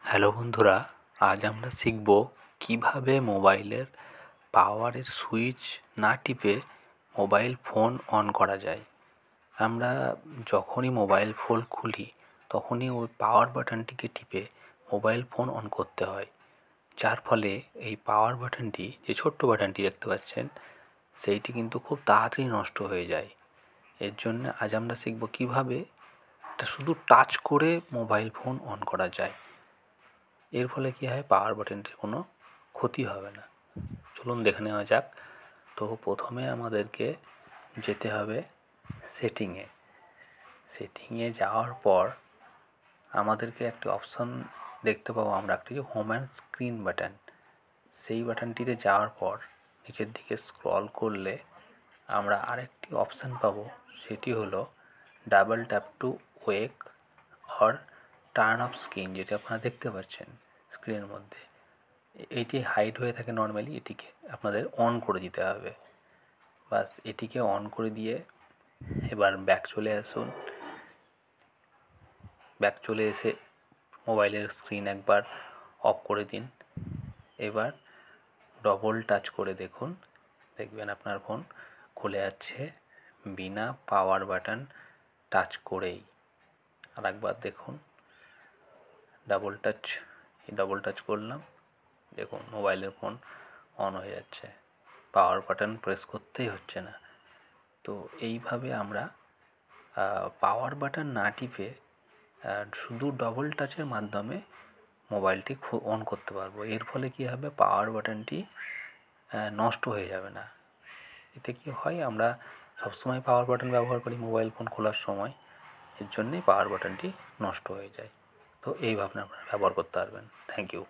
Hello বন্ধুরা, আজ আমরা শিখব কিভাবে মোবাইলের পাওয়ারের সুইচ না টিপে মোবাইল ফোন অন করা যায়। আমরা যখনই মোবাইল ফোন খুলি তখনই ওই পাওয়ার বাটনটিকে টিপে মোবাইল ফোন অন করতে হয়, যার ফলে এই পাওয়ার বাটনটি, যে ছোট্ট বাটনটি দেখতে পাচ্ছেন, সেইটি কিন্তু খুব তাড়াতাড়ি নষ্ট হয়ে যায়। এর জন্য আজ আমরা শিখব কিভাবে এটা শুধু টাচ করে মোবাইল ফোন অন করা যায়। এর ফলে কী হয়, পাওয়ার বাটনটির কোনো ক্ষতি হবে না। চলুন দেখে নেওয়া যাক। তো প্রথমে আমাদেরকে যেতে হবে সেটিংয়ে যাওয়ার পর আমাদেরকে একটি অপশান দেখতে পাবো আমরা, একটি হোম অ্যান্ড স্ক্রিন বাটন। সেই বাটনটিতে যাওয়ার পর নিচের দিকে স্ক্রল করলে আমরা আরেকটি অপশান পাবো, সেটি হলো double tap two ওয়েক or turn off screen, যেটা আপনারা দেখতে পাচ্ছেন স্ক্রিনের মধ্যে। এইটি হাইড হয়ে থাকে নর্মালি, এটিকে আপনাদের অন করে দিতে হবে। বাস, এটিকে অন করে দিয়ে এবার ব্যাক চলে আসুন। ব্যাক চলে এসে মোবাইলের স্ক্রিন একবার অফ করে দিন। এবার ডবল টাচ করে দেখুন, দেখবেন আপনার ফোন খুলে যাচ্ছে বিনা পাওয়ার বাটন টাচ করেই। আর একবার দেখুন, ডবল টাচ করলাম, দেখুন মোবাইলের ফোন অন হয়ে যাচ্ছে, পাওয়ার বাটন প্রেস করতেই হচ্ছে না। তো এইভাবে আমরা পাওয়ার বাটন না টিপে শুধু ডবল টাচের মাধ্যমে মোবাইলটি অন করতে পারবো। এর ফলে কী হবে, পাওয়ার বাটনটি নষ্ট হয়ে যাবে না। এতে কী হয়, আমরা সবসময় পাওয়ার বাটন ব্যবহার করি মোবাইল ফোন খোলার সময়, এর জন্যেই পাওয়ার বাটনটি নষ্ট হয়ে যায়। তো এইভাবে আপনারা ব্যবহার করতে পারবেন। Thank you.